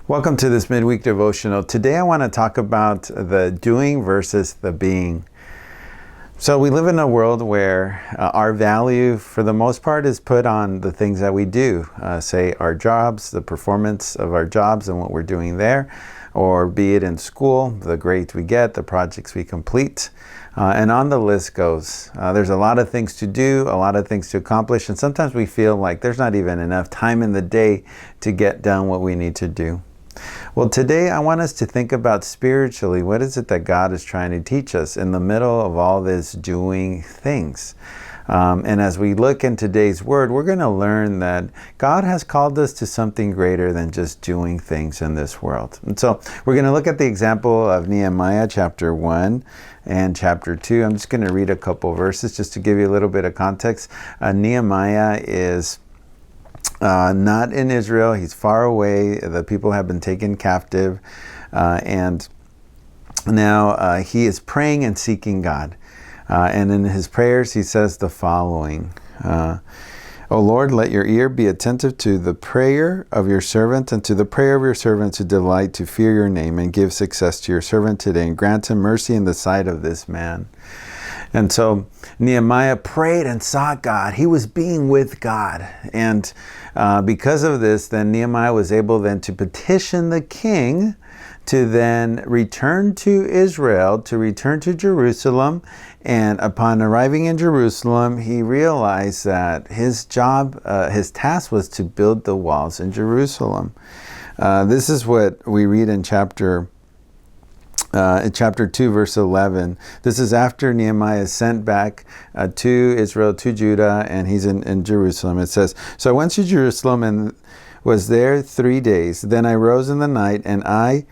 Welcome to this midweek devotional. Today I want to talk about the doing versus the being. So we live in a world where our value for the most part is put on the things that we do, say our jobs, the performance of our jobs and what we're doing there, or be it in school, the grades we get, the projects we complete, and on the list goes. There's a lot of things to do, a lot of things to accomplish, and sometimes we feel like there's not even enough time in the day to get done what we need to do. Well, today I want us to think about spiritually, what is it that God is trying to teach us in the middle of all this doing things? And as we look in today's word, we're going to learn that God has called us to something greater than just doing things in this world. And so we're going to look at the example of Nehemiah chapter 1 and chapter 2. I'm just going to read a couple verses just to give you a little bit of context. Nehemiah is not in Israel. He's far away. The people have been taken captive. And now he is praying and seeking God. And in his prayers, he says the following. O Lord, let your ear be attentive to the prayer of your servant and to the prayer of your servant who delight to fear your name, and give success to your servant today, and grant him mercy in the sight of this man. And so Nehemiah prayed and sought God. He was being with God. And because of this, then Nehemiah was able then to petition the king to then return to Israel, to return to Jerusalem. And upon arriving in Jerusalem, he realized that his job, his task was to build the walls in Jerusalem. This is what we read in chapter 2, verse 11. This is after Nehemiah is sent back to Israel, to Judah, and he's in Jerusalem. It says, "So I went to Jerusalem and was there 3 days. Then I rose in the night, and I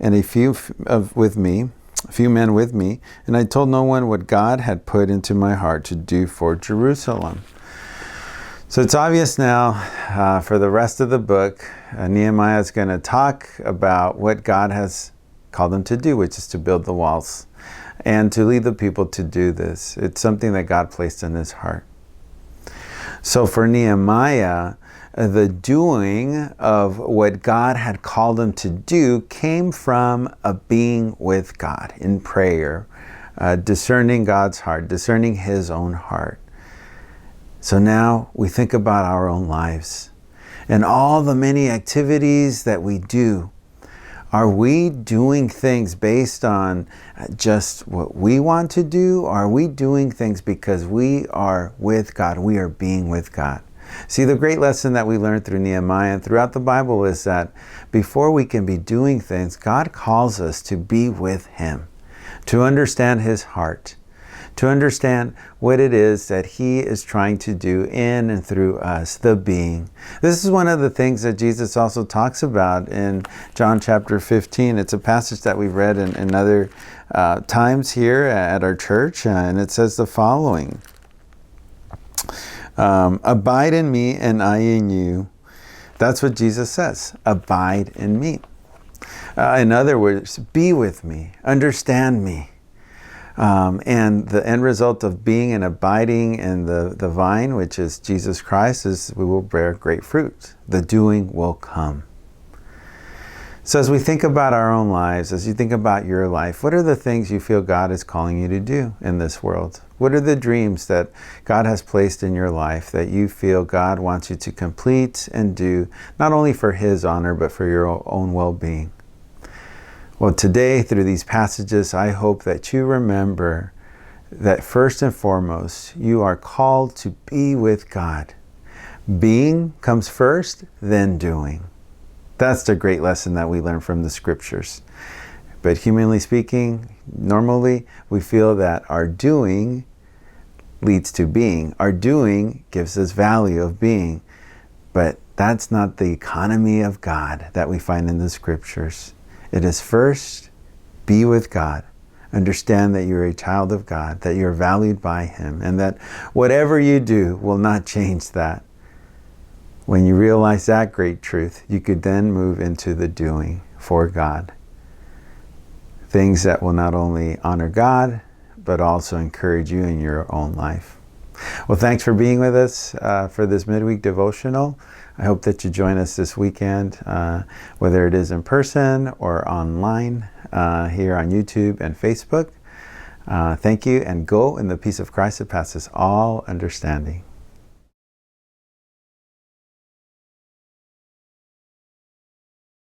and a few men with me, and I told no one what God had put into my heart to do for Jerusalem." So it's obvious now for the rest of the book, Nehemiah is going to talk about what God has called him to do, which is to build the walls and to lead the people to do this. It's something that God placed in his heart. So for Nehemiah, the doing of what God had called him to do came from a being with God in prayer, discerning God's heart, discerning his own heart. So now we think about our own lives and all the many activities that we do. Are we doing things based on just what we want to do? Or are we doing things because we are with God? We are being with God. See, the great lesson that we learned through Nehemiah and throughout the Bible is that before we can be doing things, God calls us to be with him, to understand his heart, to understand what it is that he is trying to do in and through us, the being. This is one of the things that Jesus also talks about in John chapter 15. It's a passage that we've read in other times here at our church, and it says the following. Abide in me and I in you. That's what Jesus says. Abide in me. In other words, be with me, understand me. And the end result of being and abiding in the vine, which is Jesus Christ, is we will bear great fruit. The doing will come. So as we think about our own lives, as you think about your life, what are the things you feel God is calling you to do in this world? What are the dreams that God has placed in your life that you feel God wants you to complete and do, not only for his honor, but for your own well-being? Well, today, through these passages, I hope that you remember that first and foremost, you are called to be with God. Being comes first, then doing. That's the great lesson that we learn from the scriptures. But humanly speaking, normally we feel that our doing leads to being. Our doing gives us value of being. But that's not the economy of God that we find in the scriptures. It is first, be with God. Understand that you're a child of God, that you're valued by him, and that whatever you do will not change that. When you realize that great truth, you could then move into the doing for God. Things that will not only honor God, but also encourage you in your own life. Well, thanks for being with us for this midweek devotional. I hope that you join us this weekend, whether it is in person or online, here on YouTube and Facebook. Thank you, and go in the peace of Christ that passes all understanding.